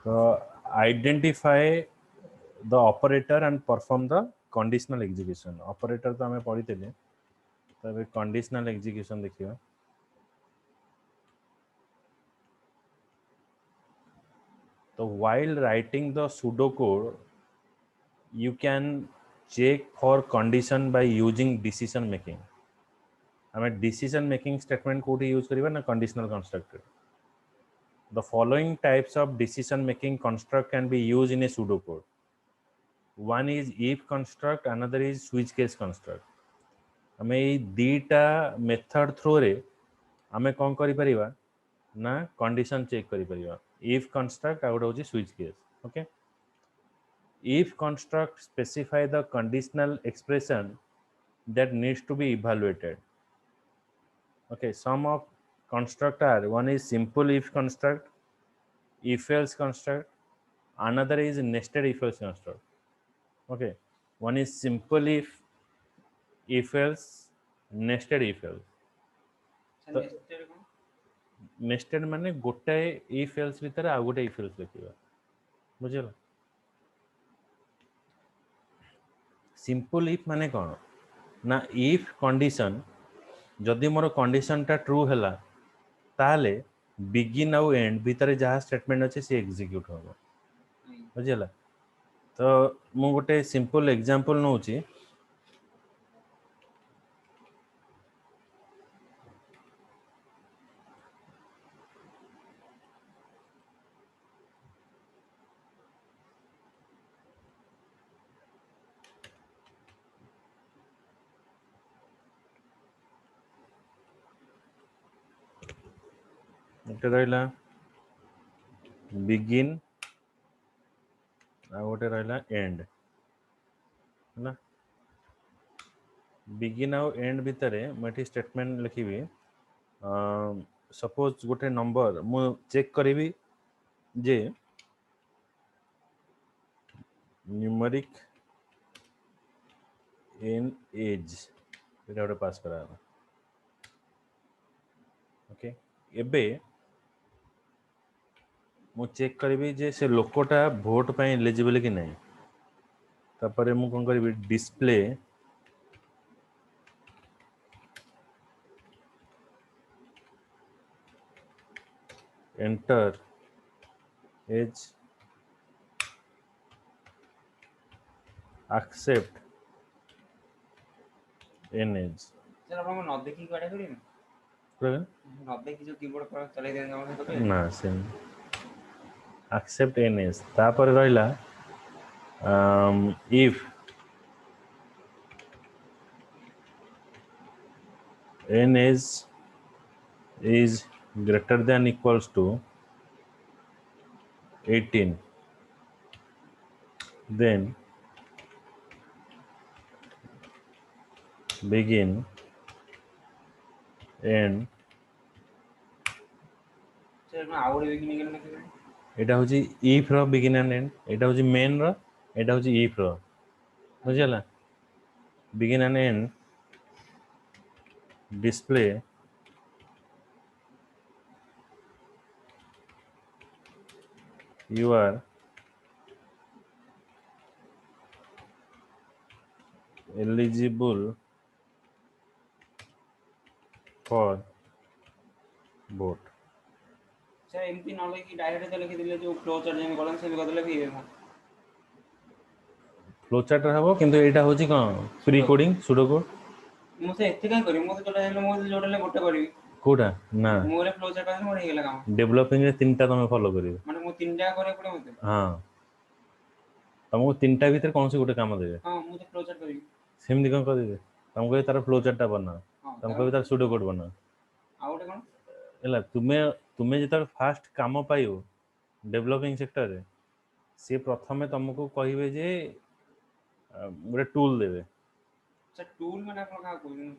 तो identify the operator and perform the conditional execution operator तो हमें पढ़ी थे तो कंडीशनल एग्जीक्यूशन देखिए तो while writing the pseudocode you can check for condition by using decision making हमें decision making statement कोठी यूज करिबा ना conditional constructor the following types of decision making construct can be used in a pseudocode one is if construct another is switch case construct हमें ये दीटा method through रे हमें कौन करि परिबा ना कंडीशन चेक करि परिबा if construct आउट होची switch case okay if construct specify the conditional expression that needs to be evaluated okay some of construct are one is simple if construct if else construct another is nested if else construct okay one is simple if else nested if else तो nested माने गोटे if else भीतर आ गोटे if else लिखिबा बुझिला simple if माने कोन ना if condition जदि मोर condition टा true हैला ताले बिगिन आउ एंड भीतर जहाँ स्टेटमेंट अच्छे से एग्जीक्यूट होगा बुझिला तो मु गोटे सिंपल एग्जांपल नउची एटा रहला बिगिन आ गोटे रहला एंड ना बिगिन आउ एंड भीतर मैं स्टेटमेंट लिखिबी सपोज गोटे नंबर मु चेक करिवि जे न्यूमेरिक इन एज एटा गोटे पास करा ओके एबे मु चेक करिवि जे से लोकटा वोट पय एलिजिबल कि नहीं तापर मु कोन करिवि display enter age accept an age sir आपण न देखि काढा करी न देखि जो कीबोर्ड पर चले देन हम तो ना सेम accept an age तापर रहला if n age is greater than equals to 18 then begin and sir न आउट बिगिनिंग के लिखे एटा होची if row begin and end एटा होची main रो एटा होची if रो बुझला begin and end display you are eligible for vote sir MP न लिखि direct लिखि दिले जो फ्लो चार्ट जेम कलन से बदले भी फ्लो चार्ट रहबो किंतु एटा होची कोन प्री कोडिंग सुडो कोड मु से एते काय करी मु तो जोडा हेले मु जोडले गोटे करी कोडा ना मोरे फ्लो चार्ट है मोर हे गेला काम डेवलपिंग रे तीनटा तमे फॉलो करिवो माने मु तीनटा करे पड़े मते हां तुमको तीनटा भीतर कौन से गोटे काम देबे हां मु तो फ्लो चार्ट करी सेमदी कोन कर देबे तुमको ये तार फ्लो चार्ट बना तुमको भी तार सुडो कोड बना आउट कोन एला तुमे जेतर फास्ट काम पाइयो डेवलपिंग सेक्टर रे से प्रथमे तुमको कहिबे जे गोटे टूल देबे सर टूल माने आपण का कोइ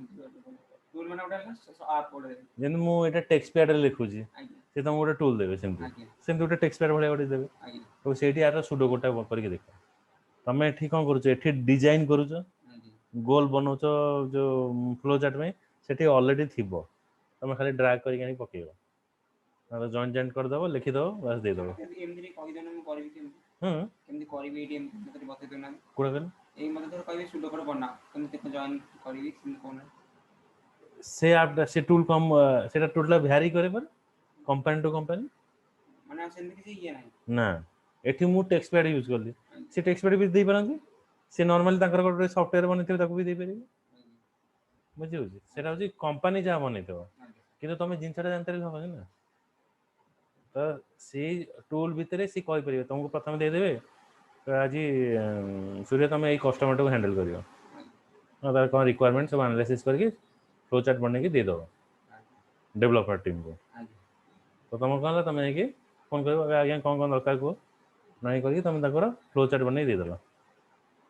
टूल माने उठा आप पड़े जेन मु एटा टेक्स्ट पैड रे लिखुची से तुमको गोटे टूल देबे सेमदी गोटे टेक्स्ट पैड भले गोटे देबे तो सेठी आर सुडो कोडटा करके देखो तमे एठी कोन करूछ एठी डिजाइन करूछ गोल बनौछ जो फ्लो चार्ट में सेठी ऑलरेडी थिबो तमे खाली ड्रैग करके आनी पकेइबो जॉइंट जॉइंट कर दबो लिखि दबो बस दे दबो एमडी कहि देना मैं करबी केमती करबी एडी एमती बते देना कोड़ा कर ए मते तो कहबे सुडो कोड बना केमती जॉइन करबी कोन से आप से टूल कम सेटा टूलला भ्यारी करे पर कंपनी टू कंपनी माने सेमती किसी ये नाही ना एठी मु टेक्स्ट पैड यूज करली से टेक्स्ट पैड भी दे परंती से नॉर्मली ताकर गोटे सॉफ्टवेयर बनेथिबे ताको भी दे परिबे बुझि होछि सेटा होछि कंपनी जा बनेथिबो किंतु तमे जिंसटा जानते रहले होबे ना तो से टूल भितरे से कहि परिबे तुमको प्रथम दे देबे तो आज सूर्य तुम यही कस्टमर को हैंडल करियो तार कौन रिक्वायरमेंट सब एनालिसिस करके फ्लो चार्ट बने के दे दो डेवलपर टीम को तो तुम कौन तुम ये फोन कर आज्ञा कौन कौन दरकार कह नहीं करके तुम तक फ्लो चार्ट बन देदेल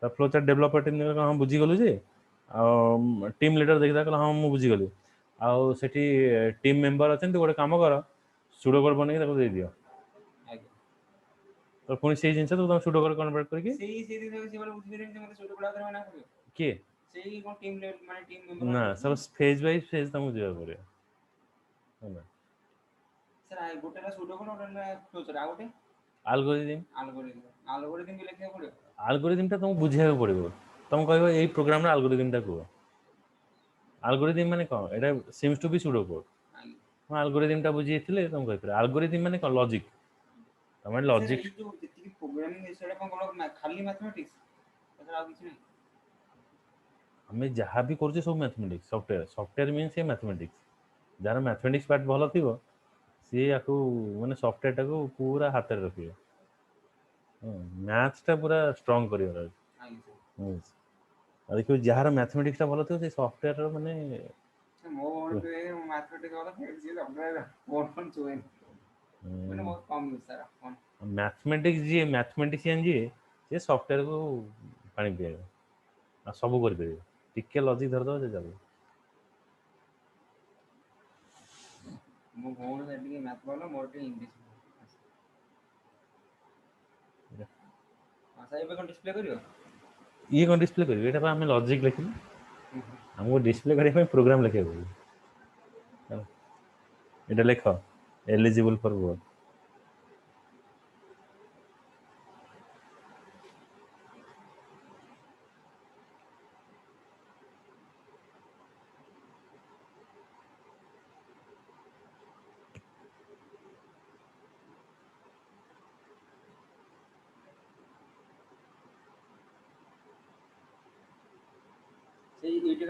तो फ्लो चार्ट डेवलपर टीम हाँ बुझीगलु जे टीम लीडर देखा कहला हाँ मुझे बुझीगली आउ सेठी टीम मेंबर अच्छा गोटे कम कर सुडो कोड बन दे दियो तो पुणी से जिनस तो तुम सुडो कोड कन्वर्ट करके किए ना सब फेज बाय फेज तुमको जीवा पड़े सर गोटेला सुडो कोड गोटेला फ्लोचार्ट आ गोटे एल्गोरिथम भी लिखिया पड़ो एल्गोरिथम टा तुमको बुझिया पड़ो तुम कहबो एई प्रोग्राम रा एल्गोरिथम टा को एल्गोरिथम माने कोन एटा seems to be pseudo code हम एल्गोरिथम टा बुझिएथिले तुम कहि पर एल्गोरिथम माने कोन लॉजिक तमे लॉजिक जो जति प्रोग्रामिंग सेटा कोन खाली मैथमेटिक्स एटा किछ नै हमें जहाँ भी कर सब मैथमेटिक्स सॉफ्टवेयर मीन से मैथमेटिक्स जार मैथमेटिक्स पार्ट भल थी सी या माने सॉफ्टवेयर टाक पूरा हाथ में रखिए मैथ्स टा पूरा स्ट्रांग कर देखिए जार मैथमेटिक्स टा भल थी सॉफ्टवेयर माने मो मैथमेटिक्स वाला फेल सॉफ्टवेयर फोन चोए मैंने बहुत कम यूज करा मैथमेटिक्स जी मैथमेटिशियन जी ये सॉफ्टवेयर को पानी पिए सब कर टिके लॉजिक धर दो चलो मो भौण सेठी मैथ वाला मोर इंग्लिश भाषा एबे कोन डिस्प्ले करियो ये कोन डिस्प्ले करियो एटा हम लॉजिक लिखिल हमको डिस्प्ले करने में प्रोग्राम लिखे पड़े एटा लिख एलिजिबल फॉर वर्क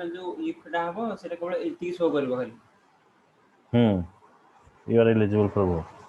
जो इफटा हबो सेटा केवल एती शो करबो खाली you are eligible for work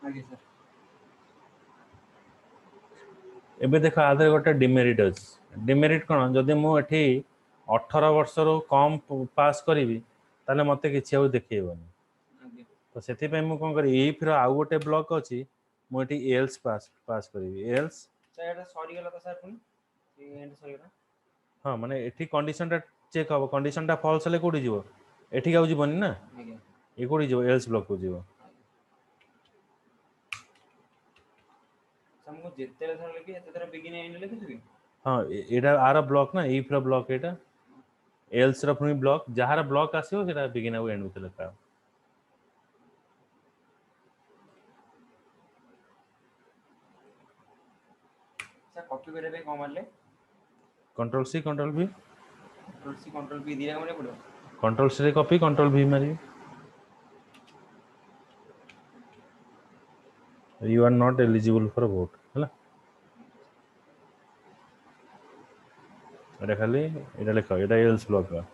आगे सर एबे देख आधे गोटे डिमेरिट अच्छे डिमेरिट कौन जदि मुझे 18 वर्ष रू कम पास करी ताले मत कि देखेबनी तो से कौन करी इफ आउ गोटे ब्लॉक अच्छी मुझे एल्स पास करी एल्स सॉरी गला तो सर पुनी एंड सॉरी गला हाँ माने एठी कंडीशन टा चेक हम कंडीशन टा फॉल्स हेले कोठी जीवो एठी गाउ जीवनी ना ये कोठी जीवो एल्स ब्लॉक को जीवो हमको जितने थर लिखी है तेरा बिगिन एंड लिखी थी हां एटा आर ब्लॉक ना इफ रा ब्लॉक एटा एल्स रा पुनी ब्लॉक जहार ब्लॉक आसीओ सेटा बिगिन आ एंड में लिखा सर कॉपी करने पे कौन मान ले control C control V, control P दिया मैंने पड़ो कंट्रोल सी रे कॉपी कंट्रोल V मारी you are not eligible for vote है एटा खाली एटा लिख एटा एल्स ब्लॉक का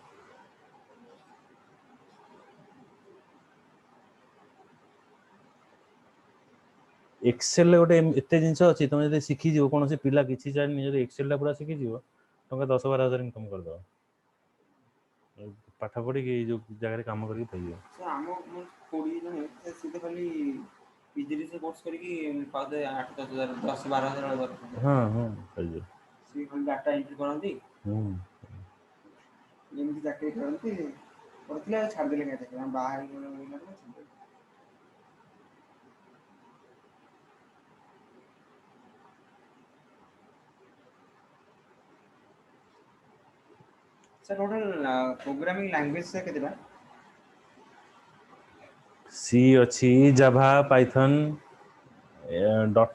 एक्सेल गोटे एते जिंस अछि तुम जदि शिखि जीव कोनोसी पिला किछि जानि जदि एक्सेल ला पूरा शिखि जीव टंका 10-12 हजार इनकम कर दो पाठ पढ़ी कि जो जगह काम करके पाइयो सर आम मो कोड़ी जने से सीधे खाली पीजीडी से कोर्स करके पादे 8-10 हजार 10-12 हजार दरकार हां हां पाइयो सी खाली डाटा एंट्री करंती हम्म ଯେମିତି ଚାକିରି କରନ୍ତି କରିଥିଲେ ଆଉ ଛାଡ଼ିଦେଲେ କାହିଁ ଚାକିରି ବାହା ହେଇଗଲେ ଛାଡ଼ିଦେଲେ सर टोटल प्रोग्रामिंग लैंग्वेज से केतेटा सी अछि जावा पाइथन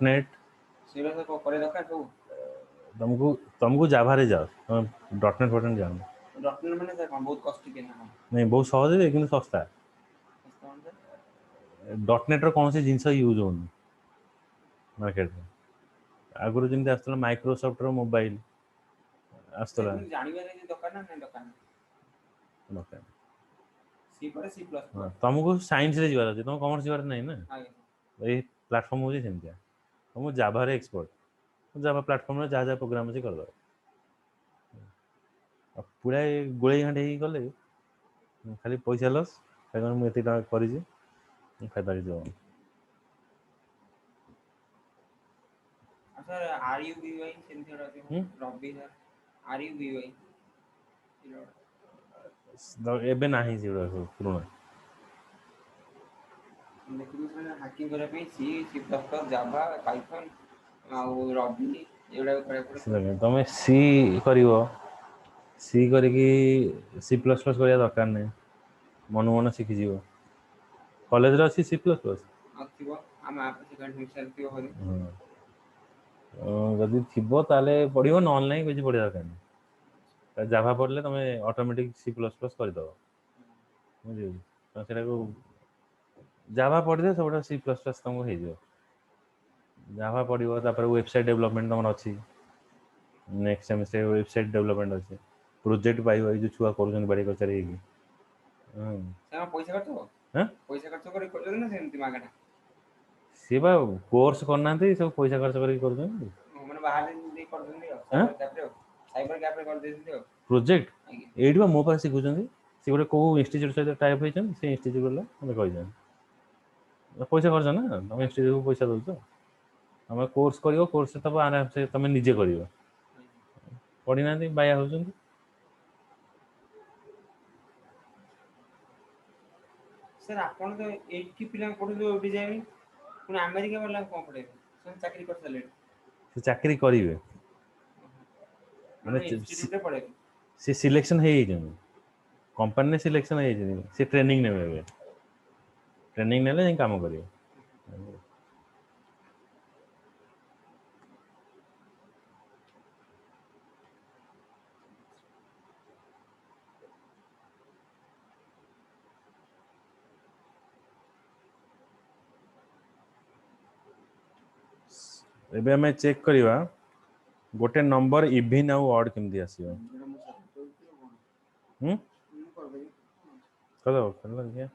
.नेट सेरा से करे दरकार सब तुमको जावा रे जाओ .नेट बटन जाओ डॉक्टर मैंने सर बहुत कष्ट के ना नहीं बहुत सहज है लेकिन सस्ता .नेट रो कौन सी जिंस यूज होनी मार्केट में आगुरु जिंदे आस्तला माइक्रोसॉफ्ट रो मोबाइल सर आस्तला मुझे जानवर नहीं दरकार ना नहीं दरकार ओके सी पर सी प्लस हां प्लस तुमको साइंस रे जीवार अछि तुम कॉमर्स जीवार नहीं ना आगे ए प्लेटफॉर्म होजी सेमतिया तुम जावा रे एक्सपर्ट जावा प्लेटफॉर्म रे जा प्रोग्राम अछि कर दो अब पूरा गोळे घांटे ही गले खाली पैसा लॉस कारण मु एते करी छी फायदा कि जो sir R U B Y centre Robi sir R U B Y एबे नाही जीवा पुराना देखिए सर हैकिंग करने पे C C plus plus Java Python ଆଉ ରବି ଏଗୁଡା କରିବାକୁ ପଡେ ତମେ ସି କରିବ ସି କରିକି ସି ପ୍ଲସ୍ ପ୍ଲସ୍ କରିବା ଦରକାର ନାହିଁ ମନ ମନ ଶିଖିଯିବ କଲେଜରେ ଅଛି ସି ପ୍ଲସ୍ ପ୍ଲସ୍ ଆଉ ଥିବ ଆମ ଆପ ସେକେଣ୍ଡ ମିଶନ ଥିବ ହରି ଯଦି ଥିବ ତାହେଲେ ପଢିବ ନହେଲେ ନାହିଁ କିଛି ପଢିବା ଦରକାର ନାହିଁ ଜାଭା ପଢିଲେ ତମେ ଅଟୋମେଟିକ ସି ପ୍ଲସ୍ ପ୍ଲସ୍ କରିଦବ ବୁଝିଲ ସେଟାକୁ ଜାଭା ପଢିଲେ ସବୁଟା ସି ପ୍ଲସ୍ ପ୍ଲସ୍ ତମକୁ ହେଇଯିବ ଜାଭା ପଢିବ ତାପରେ ୱେବସାଇଟ୍ ଡେଭଲପମେଣ୍ଟ ତମର ଅଛି नेक्स्ट सेमेस्टर वेबसाइट डेवलपमेंट अच्छे प्रोजेक्ट पाइब जो छुआ कर बाड़ी कचारी पैसा खर्च हो पैसा खर्च कर ना सेमती मागଣା सी बा कोर्स करना सब पैसा खर्च कर ମାନେ ବାହାରେ ଦେଇ କରୁଛନ୍ତି ଆଉ ସାଇବର କ୍ୟାଫେ କରି ଦେଇଛନ୍ତି ଆଉ प्रोजेक्ट ଆଜ୍ଞା एठी मो पास शिखुଛନ୍ତି सी गोटे को इंस्टीट्यूट सहित टाइप होइछन से इंस्टीट्यूट वाला मते कहजन पैसा खर्च ना तुम इंस्टीट्यूट को पैसा दउछ तुम कोर्स करियो कोर्स तब आराम से तुम निजे करियो पढ़ी ना बाया होउछन सर आपण तो एठी पिला पढु डिजाइन पुଣି ଆମେରିକା ବାଲା କଣ ପଢେଇବେ ସେମାନେ ଚାକିରି କରି ସାରିଲେଣି से चाकरी करिवे ମାନେ ଇନଷ୍ଟିଚ୍ୟୁଟ ରେ ପଢେଇବେ से सिलेक्शन है कंपनी ने सिलेक्शन है से ट्रेनिंग नेबे ट्रेनिंग नेले जाई काम करिवे एबे हमें चेक करिवा गोटे नंबर इवन आउ ऑड केमदी आसीबो कदो करला क्या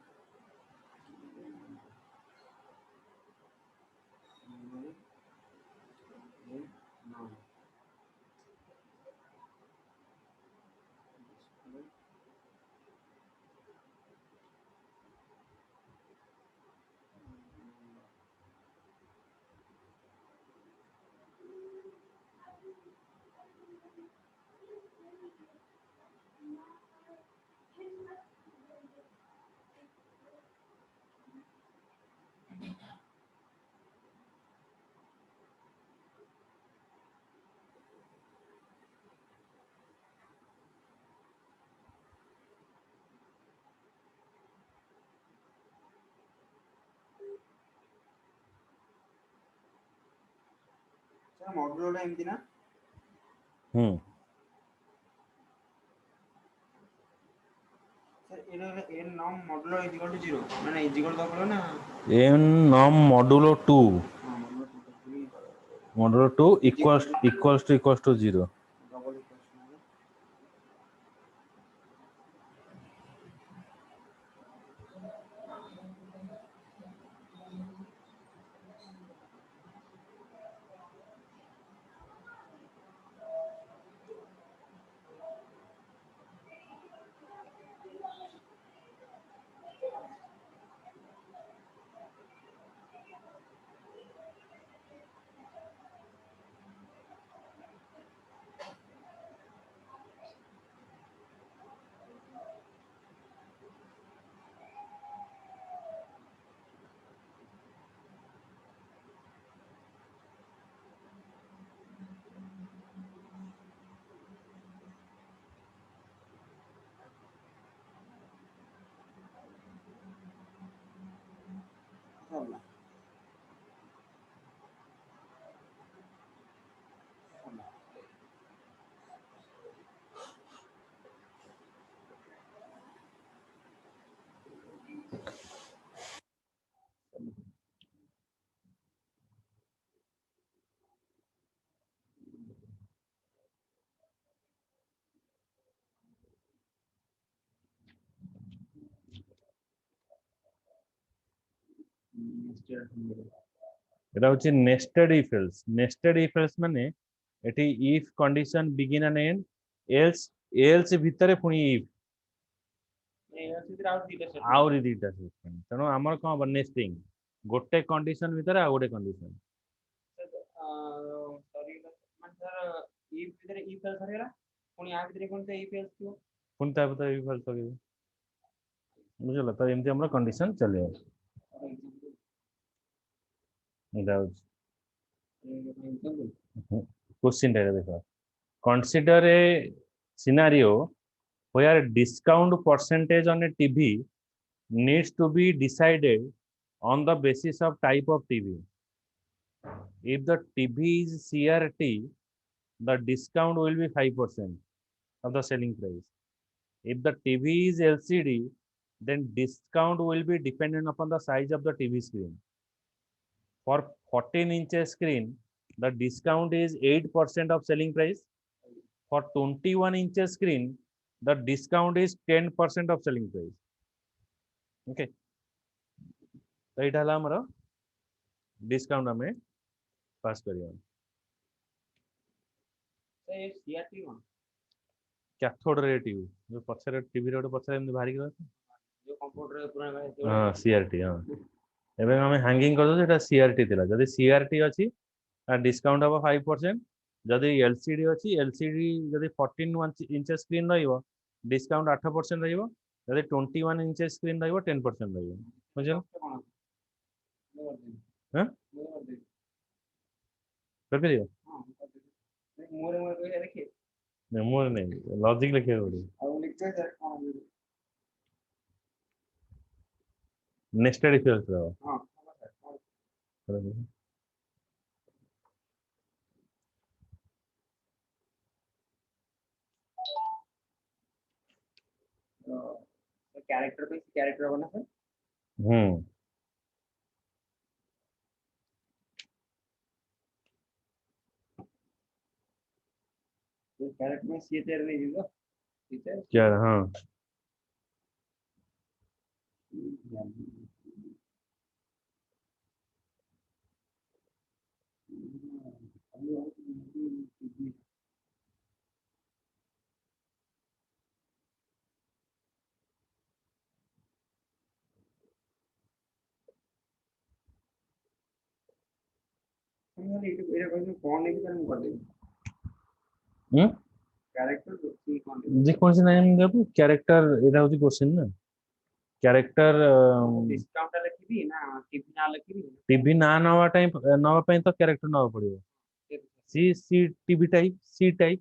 ମଡୁଲଟା ଏମିତି ନା ହୁଁ ଏଇଟା n ନମ୍ ମଡୁଲ ଇଜିକାଲ୍ ଟୁ 0 ମାନେ ଇଜିକାଲ୍ ତ କହିବ ନା n num modulo 2 ହଁ modulo modulo 2 equals to 0 double ସରିଲା এটা হচ্ছে nested if else nested if else মানে এটি if condition begin end end else else ভিতরে পুଣି ইফ ସେଥିରେ ଆଉ ଦିଟା set ଆହୁରି ଦିଟା ସିଷ୍ଟମ ତେଣୁ ଆମର କଣ ହବ ନେସ୍ଟିଂ ଗୋଟେ କଣ୍ଡିସନ ଭିତରେ ଆଉ ଗୋଟେ କଣ୍ଡିସନ ସରିଗଲା ମାନେ ଧର if ଭିତରେ if else ସରିଗଲା ପୁଣି ଆ ଭିତରେ କଣ if else ଥିବ ପୁଣି ତା ଭିତରେ ଇଫ୍ ଏଲ୍ସ ଲଗେଇବୁ ବୁଝିଲ ତ ଏମିତି ଆମର କଣ୍ଡିସନ ଚାଲିବ ଏଇଟା ହଉଛି କୋଶ୍ଚିନ୍ଟା ଦେଖ consider a scenario where discount percentage on a TV needs to be decided on the basis of type of TV. If the TV is CRT, the discount will be 5% of the selling price. If the TV is LCD, then discount will be dependent upon the size of the TV screen. For 14 inches screen, the discount is 8% of selling price. For 21 inches screen, the discount is 10% of selling price. Okay. तो ये हला हमर discount हमें पास करियो ସେ CRT କଣ cathode ray tube जो पछरे TV रे पछरे एमि भारी गला ଯୋଉ କମ୍ପ୍ୟୁଟରରେ ପୁରା हां सीआरटी हां एबे हमें हैंगिंग कर दो जेटा सीआरटी थिला जदी सीआरटी अछि आ डिस्काउंट हबो 5% जदी एलसीडी अछि एलसीडी जदी 14 इंच स्क्रीन रहिबो डिस्काउंट 8% रहिबो जदी 21 इंच स्क्रीन रहिबो 10% रहिबो बुझियो हां कर दियो ମୋରେ ମୋରେ କହିବା ଦେଖେ मेमोरी नहीं लॉजिक लिखे पड़े ଆଉ ଲେଖା ଯାଏ କଣ नेस्टेड इफ एल्स ହଁ କ୍ୟାରେକ୍ଟର ପାଇଁ କ୍ୟାରେକ୍ଟର ହବ ନା ସାର୍ हम्म କ୍ୟାରେକ୍ଟର ପାଇଁ ସିଏ ତିଆରି ନେଇଯିବ क्या हाँ ଏଇଟା କହିଲେ କଣ ନେଇକି ତାର ମୁଁ କରିଦେବି हम्म କ୍ୟାରେକ୍ଟର କଣ যে কোনছে নাম দেব ক্যারেক্টার এটা হচ্ছে কোশ্চেন না ক্যারেক্টার ଡିସକାଉଣ୍ଟ ଲେଖିବି ନା ଟିଭି ନା ଲେଖିବି টিভি না নওয়া ପାଇଁ ତ କ୍ୟାରେକ୍ଟର ନବାକୁ ପଡିବ C C TV type C type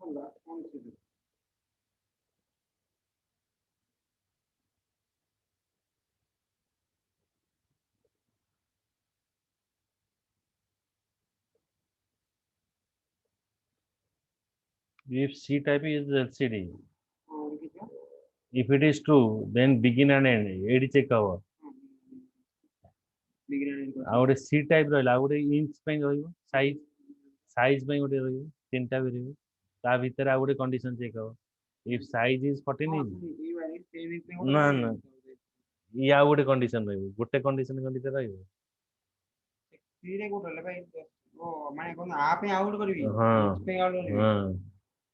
ଭଲ କଣ ଅଛି? If C type is LCD, ହଁ ଦେଖିଛ? if it is true, then begin and end ଏଇଠି check ହବ। ଆଉ ଗୋଟେ C type ରହିଲା, ଆଉ ଗୋଟେ inch ପାଇଁ ରହିବ, size ପାଇଁ ଗୋଟେ ରହିବ, ତିନିଟା variable, ତା ଭିତରେ ଆଉ ଗୋଟେ condition check ହବ। If size is 14 inch, ନା ନା ଇଏ ଆଉ ଗୋଟେ condition ରହିବ, ଗୋଟେ condition କଣ ରହିବ? ସେଇଟା କୋଉଠି ରହିଲା ଭାଇ? ଓ ମାନେ କଣ ଆ ପାଇଁ ଆଉ ଗୋଟେ କରିବି? ହଁ inch ପାଇଁ ଆଉ ଗୋଟେ କରିବି? ହଁ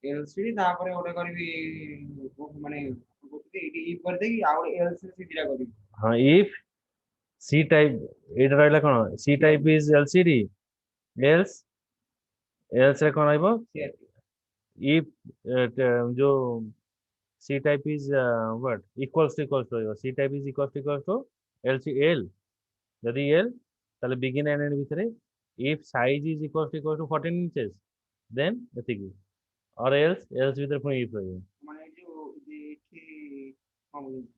LCD ତାପରେ ଗୋଟେ କରିବି ମାନେ ଏଇଠି if କରିଦେଇକି ଆଉ ଗୋଟେ LCD ଦିଟା କରିବି। ହଁ if C type ଏଇଟା ରହିଲା କଣ? C type is LCD, else ରେ କଣ ରହିବ? if ଯୋଉ C type is what equals to ରହିବ, C type is equals to L ଯଦି L ତାହେଲେ begin and end ଭିତରେ if size is equals to 14 inches then ଏତିକି, or else ଭିତରେ ପୁଣି if ରହିବ। ମାନେ ଯୋଉ ଏଠି କଣ ବୁଝୁଛି?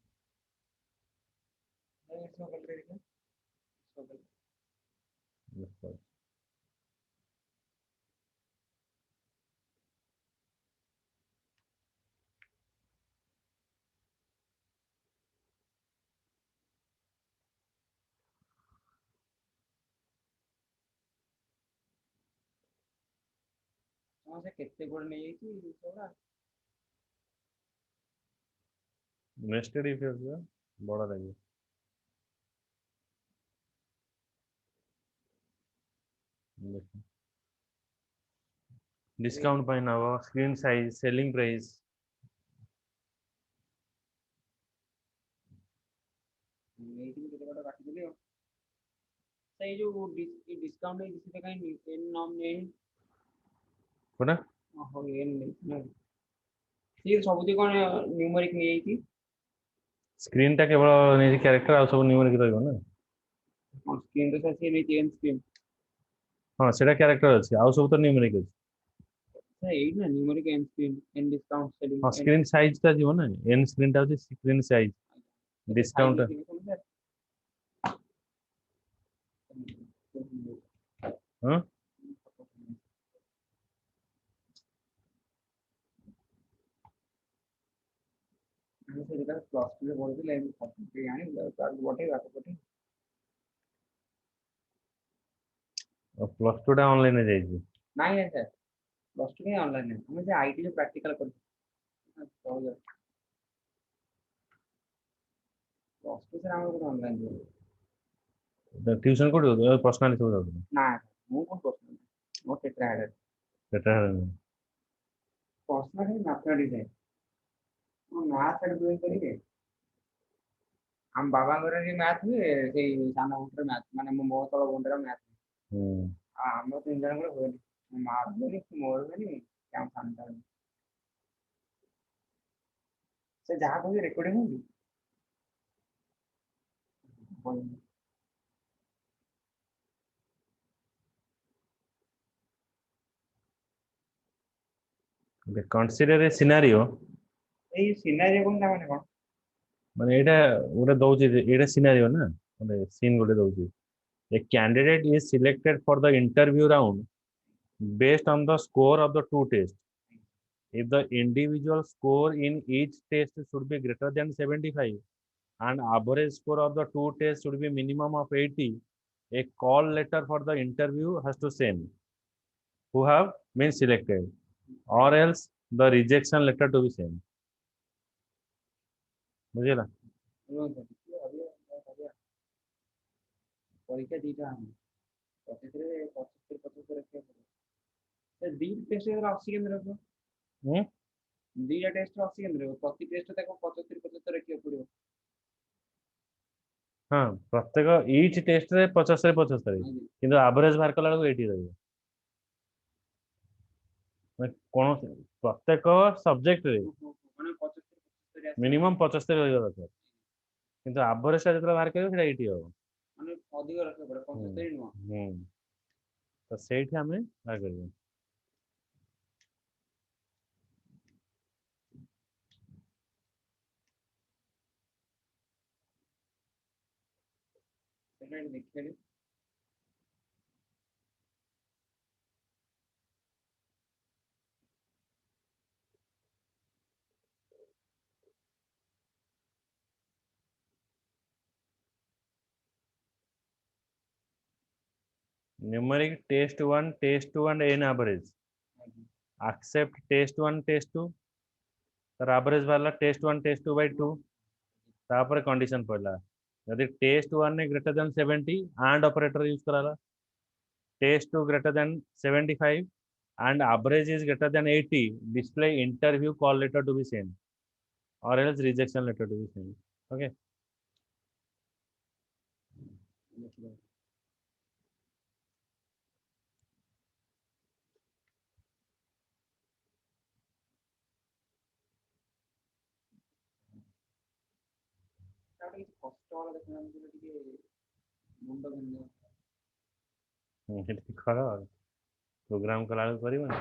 ହଁ ସେ କେତେ ଗୁଣ ନେଇଯାଇଛି ସେଗୁଡା। ନେଷ୍ଟେଡ୍ if ଅଛି ବା, ବଡ ଲାଗିବ। ଡିସକାଉଣ୍ଟ ପାଇଁ ନବ, ସ୍କ୍ରିନ୍ ସାଇଜ, ସେଲିଂ ପ୍ରାଇସ୍। ନେଇଥିଲି କେତେ ବାଟ କାଟିଦେଲି ଆଉ। ସେଇ ଯୋଉ ଡିସକାଉଣ୍ଟ ହେଇଛି ସେଟା କାଇଁ ଏନ୍ ନମ୍ ନେଇନି? କୋଉଟା? ଓହୋ ଏନ୍ ନେଇଛି। ସିଏ ସବୁଠି କଣ ନ୍ୟୁମରିକ ନେଇଯାଇଛି? ସ୍କ୍ରିନ୍ ଟା କେବଳ ନେଇଛି କ୍ୟାରେକ୍ଟର, ଆଉ ସବୁ ନ୍ୟୁମରିକ ରହିବ ନା। ହଁ ସ୍କ୍ରିନ୍ ତ ସିଏ ନେଇଛି ଏନ୍ ସ୍କ୍ରିନ୍। ହଁ ସେଟା କ୍ୟାରେକ୍ଟର ଅଛି, ଆଉ ସବୁ ତ ନ୍ୟୁମରିକ ଅଛି। ଏଇଠି ନା numeric and screen, and discount selling ହଁ ସ୍କ୍ରିନ୍ ସାଇଜ ଟା ଯିବ ନା, ଏନ୍ ସ୍କ୍ରିନ୍ ଟା ହଉଛି ସ୍କ୍ରିନ୍ ସାଇଜ, ଡିସକାଉଣ୍ଟ। ହଁ ଆମେ ସେ ଯେତେବେଳେ ପ୍ଲସ୍ ଟୁରେ ପଢୁଥିଲେ ଏମିତି ଫଟୋ ଉଠେଇକି ଆଣିବୁ ତାକୁ ପଠେଇବୁ ଆକୁ ପଠେଇବୁ। ପ୍ଲସ ଟୁ ଟା ଅନଲାଇନ ରେ ଯାଇଛି। ନାଇଁ ନାଇଁ ସାର୍ ପ୍ଲସ୍ ଟୁ କାହିଁ ଅନଲାଇନ୍ ଆମେ ସେ ଆଇଟି ରେ ପ୍ରାକ୍ଟିକାଲ କରିଛୁ। ପ୍ଲସ୍ ଟୁ ସାର୍ ଆମର ଗୋଟେ ଅନଲାଇନ୍ ଥିଲା। ଟିଉସନ କୋଉଠି ହଉଥିଲା? ପର୍ସନାଲି ସବୁ ଯାଉଥିଲା। ନା ମୁଁ କଣ କରୁଥିଲି ମୋର କେତେଟା ଆଡେ ସେଟା ପର୍ସନାଲି ମ୍ୟାଥମେଟିକ୍ସ ରେ ମୁଁ ମ୍ୟାଥ୍ ଆଡେ ଡ୍ରଇଂ କରିକି ଆମ ବାବାଙ୍କର ବି ମ୍ୟାଥ୍ ହୁଏ, ସେଇ ସାନ ଭଉଣୀର ମ୍ୟାଥ୍ ମାନେ ମୋ ତଳ ଭଉଣୀର ମ୍ୟାଥ୍। ହୁଁ। ଆମ ତିନି ଜଣଙ୍କର ହୁଏନି, ମୋ ମା ର ହୁଏନି, ମୋର ହୁଏନି, କି ଆମ ସାନଟାର ହୁଏନି। ସେ ଯାହା କହୁଛି ରେକର୍ଡିଂ ହଉଛି। Consider a scenario, ଏଇ ସିନାରୀ କଣ ତା ମାନେ କଣ? ମାନେ ଏଇଟା ଗୋଟେ ଦଉଛି, ଏଇଟା ସିନାରିଓ ନା, ମାନେ ସିନ୍ ଗୋଟେ ଦଉଛି। A candidate is selected for the interview round based on the score of the two tests. If the individual score in each test should be greater than 75 and average score of the two tests should be minimum of 80, a call letter for the interview has to send who have been selected, or else the rejection letter to be sent. ବୁଝିଲା? ପରୀକ୍ଷା ଦିଟା ହବ, 25 ରେ 75 ରଖିବାକୁ ପଡିବ। ସେ ଦିଟା test ଅଛି କେମିତି ରଖିବ? ହୁଁ? ଦିଟା ଟେଷ୍ଟ ଅଛି କେମିତି ରଖିବ? ପ୍ରତି ଟେଷ୍ଟ ତାକୁ 75 ରଖିବାକୁ ପଡିବ। ହଁ ପ୍ରତ୍ୟେକ ଇଚ୍ ଟେଷ୍ଟରେ 75 75, କିନ୍ତୁ ଆଭରେଜ ବାହାର କଲା ବେଳକୁ 80 ରହିବ। ମାନେ କୌଣସି ପ୍ରତ୍ୟେକ ସବଜେକ୍ଟରେ ମାନେ 75 ମିନିମମ୍ 75 ରହିବା ଦରକାର, କିନ୍ତୁ ଆଭରେଜଟା ଯେତେବେଳେ ବାହାର କରିବ ସେଇଟା 80 ହବ। ମାନେ ଅଧିକ ରଖିବାକୁ ପଡିବ, 75 ନୁହଁ। ତ ସେଇଠି ଆମେ ବାହାର କରିବୁ। देखिए numeric test 1 an average except test 1 test 2 तर एवरेज वाला टेस्ट 1 टेस्ट 2 बाय 2 तापर कंडीशन पड़ला यदि test 1 greater than 70 and operator use कराला test 2 greater than 75 and average is greater than 80 display interview call letter to be sent or else rejection letter to be sent. Okay. କଷ୍ଟ ହବ ଦେଖିଲା ଟିକେ ମୁଣ୍ଡ ବିନ୍ଧା କର ପ୍ରୋଗ୍ରାମ କଲା ବେଳକୁ କରିବନି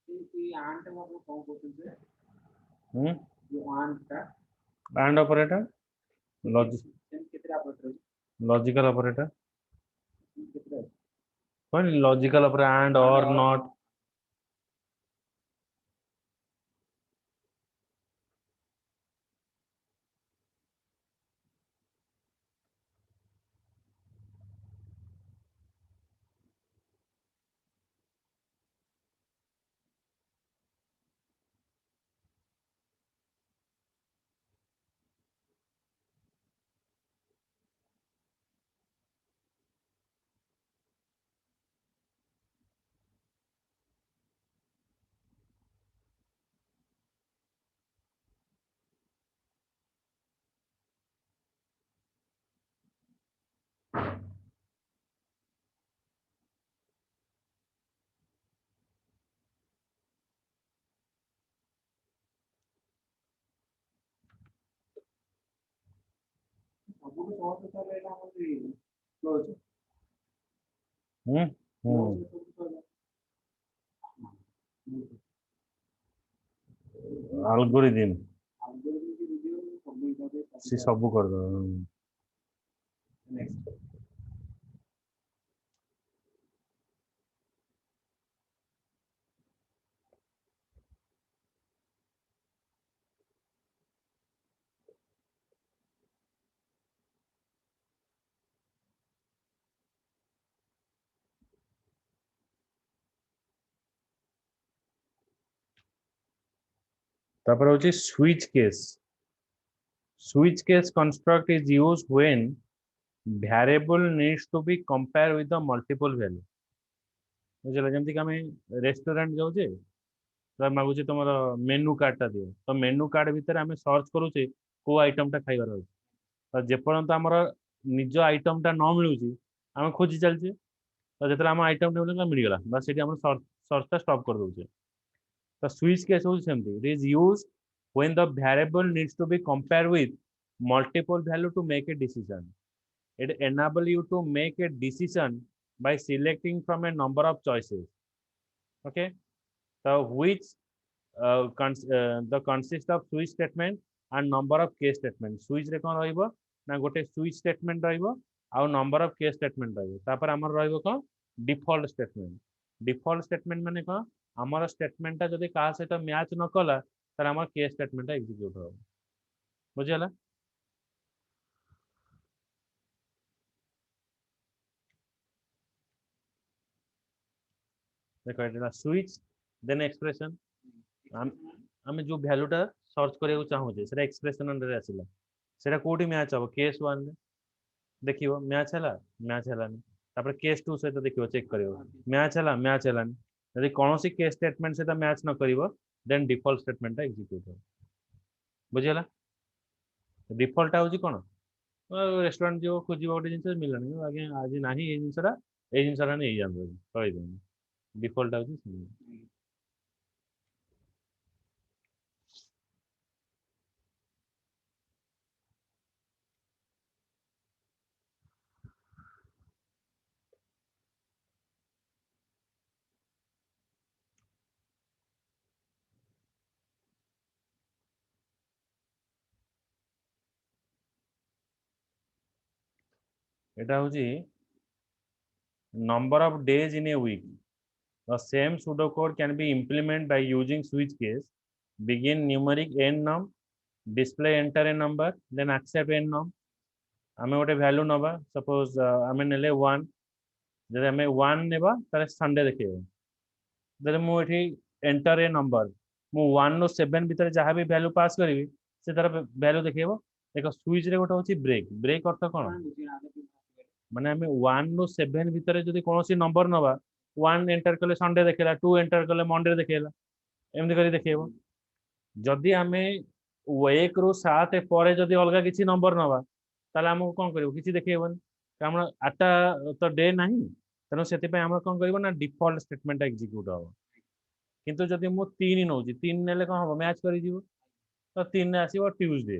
आंट में कौन करते हैं हम्म जो आंट का एंड ऑपरेटर कितना ऑपरेटर लॉजिकल ऑपरेटर कितना कौन लॉजिकल ऑपरेटर एंड और नॉट ସବୁ ସହଜ ତାହେଲେ ଏଇଟା ଆମର କ୍ଲୋଜ୍ हम्म हम्म algorithm सी सब कर दो तापर होची switch case construct is used when variable needs to be compared with the multiple value बुझिला जेमति कि आमे रेस्टोरेंट जाउचे तो मागुचे तुमर मेनू कार्ड टा दियो तो मेनू कार्ड भीतर आमे सर्च करूचे को आइटम टा खाइबार अछि तो जेपर्यंत हमर निज आइटम टा न मिलुची आमे खोजी चलचे तो जेतला हम आइटम टा मिल गला बस सेठी हम सर्च टा स्टॉप कर दोचे तो स्विच केस होची सेमति it is used when the variable needs to be compared with multiple value to make a decision. It enable you to make a decision by selecting from a number of choices. Okay, so which the consist of switch statement and number of case statement switch रे कौन रहिबो ना गोटे switch statement रहिबो आउ number of case statement रहिबो तापर हमर रहिबो कौन default statement default statement माने कौन हमर statement ता जदी का सहित मैच न कला तर हमर case statement ता execute हो बुझियला देखो एटा switch then expression आमे जो वैल्यू ता सर्च करिया चाहू जे सेटा एक्सप्रेशन अंडर आसिला सेटा कोठी मैच हो केस 1 देखियो मैच हला मैच हलानी तापर केस 2 सहित देखियो चेक करियो मैच हलानी यदि कोनोसी केस स्टेटमेंट सहित मैच न करिवो देन डिफॉल्ट स्टेटमेंट एग्जीक्यूट हो बुझियला डिफॉल्ट होची कोन रेस्टोरेंट जो खोजिबो गोटे जिंस मिलनी आगे आज नाही ए जिंसरा नै जान कहि दे डिफॉल्ट होची एटा होची number of days in a week the same pseudocode can be implemented by using switch case begin numeric n num display enter a number then accept n num आमे गोटे वैल्यू नबा सपोज आमे नेले 1 जदि आमे 1 नेबा ताले संडे देखियो जदि मु एठी एंटर ए नंबर मु 1 नो 7 भीतर जहां भी वैल्यू पास करिवि से तार वैल्यू देखियो देखो स्विच रे गोटे होची ब्रेक ब्रेक अर्थ कोन माने आमे 1 नो 7 भीतर जदि कोनोसी नंबर नबा 1 एंटर कले संडे देखेला 2 एंटर कले मंडे देखेला एमदी करी देखियो जदि आमे 1 रो 7 परे जदि अलगा किछि नंबर नबा ताले हमको कोन करिवो किछि देखियोबन हमरा आटा तो डे नाही तेनो सेति पे हमरा कोन करिवो ना डिफॉल्ट स्टेटमेंट एग्जीक्यूट हो किंतु जदि मु 3 नउजी 3 नेले कोन हो मैच करि जीवो तो 3 ने आसीबो ट्यूसडे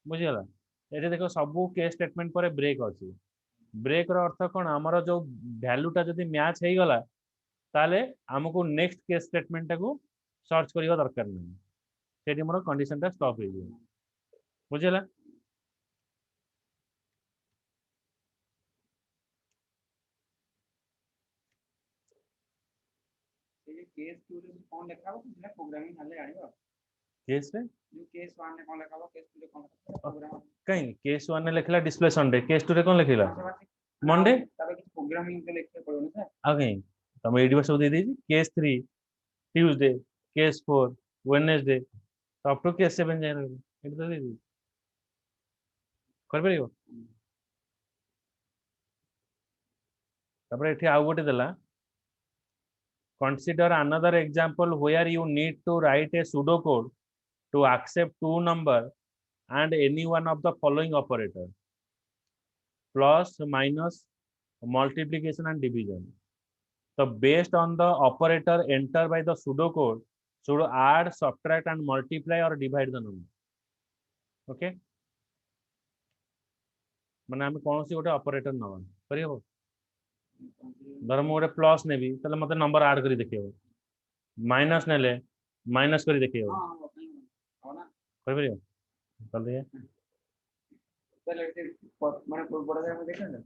बुझियला एटे देखो सब केस स्टेटमेंट परे ब्रेक अछि ब्रेक रो अर्थ कोन हमर जो वैल्यू ता जदि मैच हेई गला ताले हमको नेक्स्ट केस स्टेटमेंट को सर्च करिवा दरकार नहीं सेठी मोर कंडीशन ता स्टॉप हे जे बुझियला केस 2 रे कोन लेखा हो ना प्रोग्रामिंग हले आनिबो केस रे जो केस 1 ने कोन लेखा हो केस 2 रे कोन प्रोग्राम कहीं केस 1 ने लिखला डिस्प्ले संडे केस 2 रे कोन लिखिला मंडे तबे कि प्रोग्रामिंग के लिखे पड़ो ना आ कहीं तम एडी बस दे दीजी case 3 Tuesday case 4 Wednesday up to case 7 जाय एडी तो दे दी कर परियो तपर एठी आउ गोटे देला consider another example where you need to write a pseudocode to accept two number and any one of the following operator plus minus multiplication and division so based on the operator entered by the pseudocode should add subtract and multiply or divide the number okay माने हम कौन सी गोटे operator नवा करियो धर मु गोटे plus नेबी तले मते नंबर ऐड करी देखियो माइनस नेले माइनस करी देखियो हां हो ना कर परियो चल दे चल एटे माने बड़ा जाय देखा ना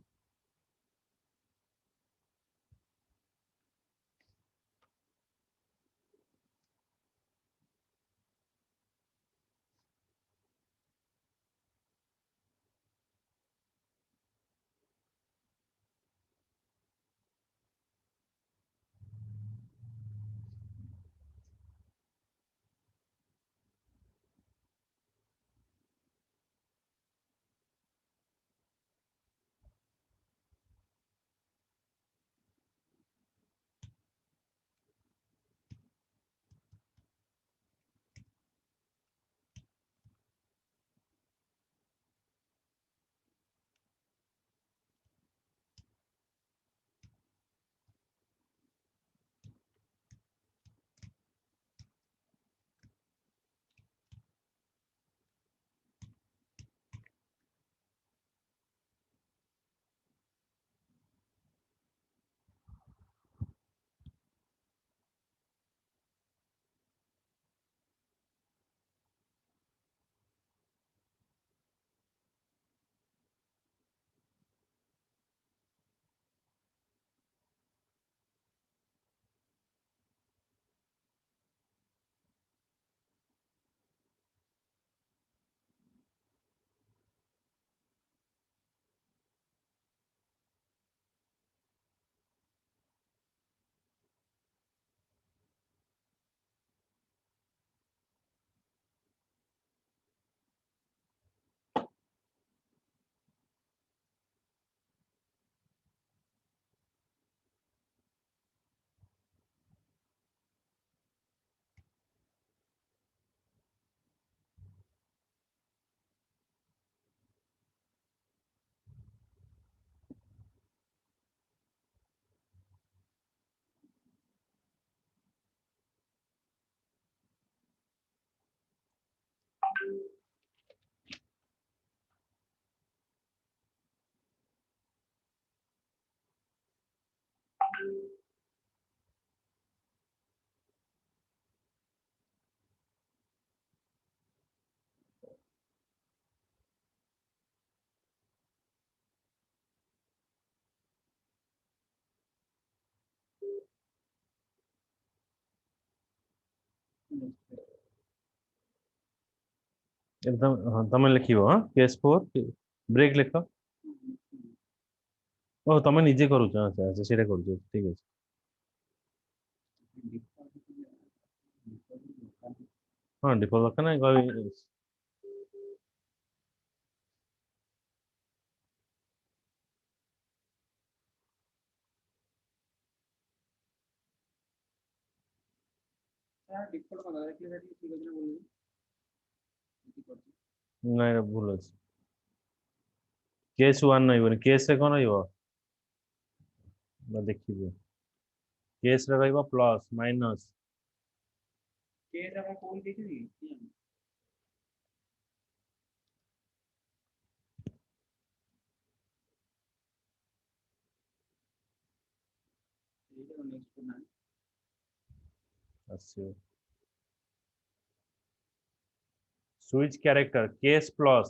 एकदम हाँ तमें लिखिबो हाँ केस 4 ब्रेक लिख ओ तमें निजे करूछ अच्छा अच्छा सेटा करूछ ठीक अछि हाँ डिफॉल्ट रखना है कोई डिफॉल्ट करा देखिए सेठी ठीक अछि ना बोलू नहीं भूल अछि केस 1 नहीं बने केस से कौन रहिबो देखिबे केस रे रहिबो प्लस माइनस केस आपण कोन देखिबी এইটা নেক্সট না अच्छा switch character case plus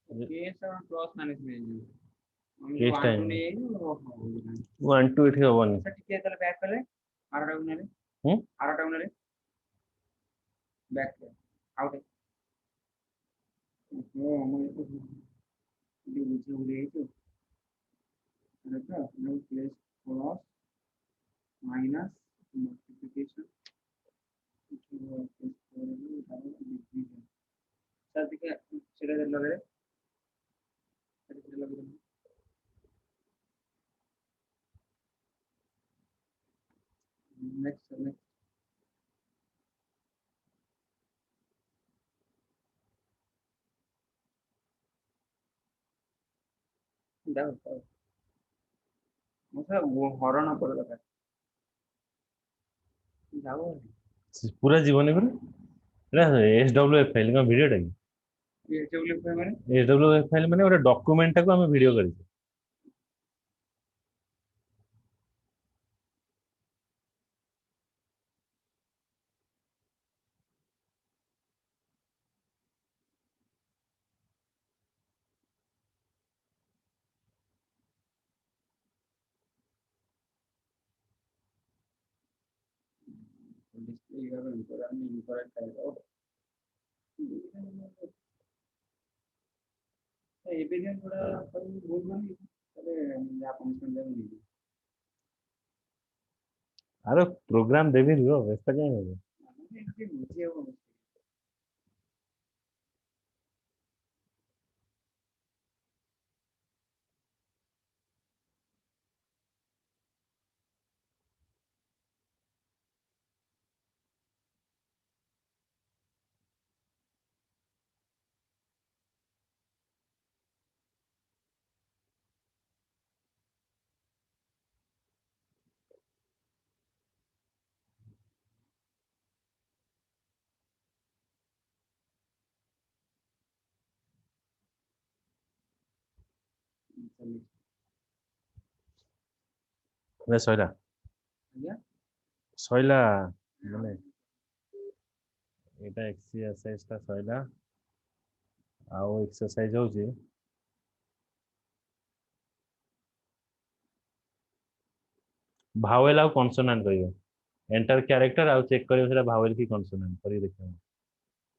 case आपण प्लस माइनस में हम केस 1 2 टाइम नहीं है 1 2 एठी हबनी अच्छा ठीक है चल बैक कर ले आरटा उन्हें हम आरटा उन्हें बैक कर आउट ओ हम ये नीचे हो गई तो अच्छा no plus plus minus multiplication sir देखिए सीधा लग रहे नेक्स्ट नेक्स्ट जाओ मतलब वो हरण पर लगा जाओ पूरा जीवन पर एटा एसडब्ल्यूएफ फाइल का वीडियो टाइम ये चुगली पे मैंने एसडब्ल्यूएफ फाइल माने ओटा डॉक्यूमेंट टाको हम वीडियो करी डिस्प्ले का इंपोर्टेंट करेगा एबीएन थोड़ा पर भूल मानी अरे या पनिशमेंट देंगे अरे प्रोग्राम देवी रियो व्यस्त क्या है ये मुझे वो चलिए वे सइला या सइला माने एटा एक्सरसाइज ता सइला आउ एक्सरसाइज होची भावेल आउ कॉन्सोनेंट करियो एंटर कैरेक्टर आउ चेक करियो सेटा भावेल की कॉन्सोनेंट करी देखियो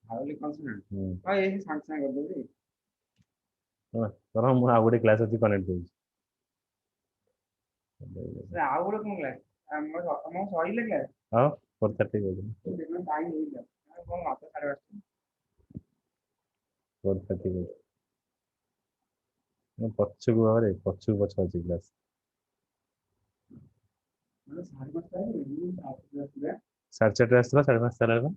हाउली कॉन्सोनेंट हम्म हां ये सांग सांग कर दो करो मु आ गुटे क्लास अछि कनेक्ट करी रे आउ बोले कौन क्लास हम सही लगे हां 430 हो तो देखना टाइम हो गया कौन आता सारे 430 हो ମୁଁ ପଛକୁ ଭାବରେ ପଛକୁ ପଛ ଅଛି କ୍ଲାସ୍ मतलब सारे मत है ये आप पूरा 4:30 ଆସିଥିଲା 5:30 ହେଲା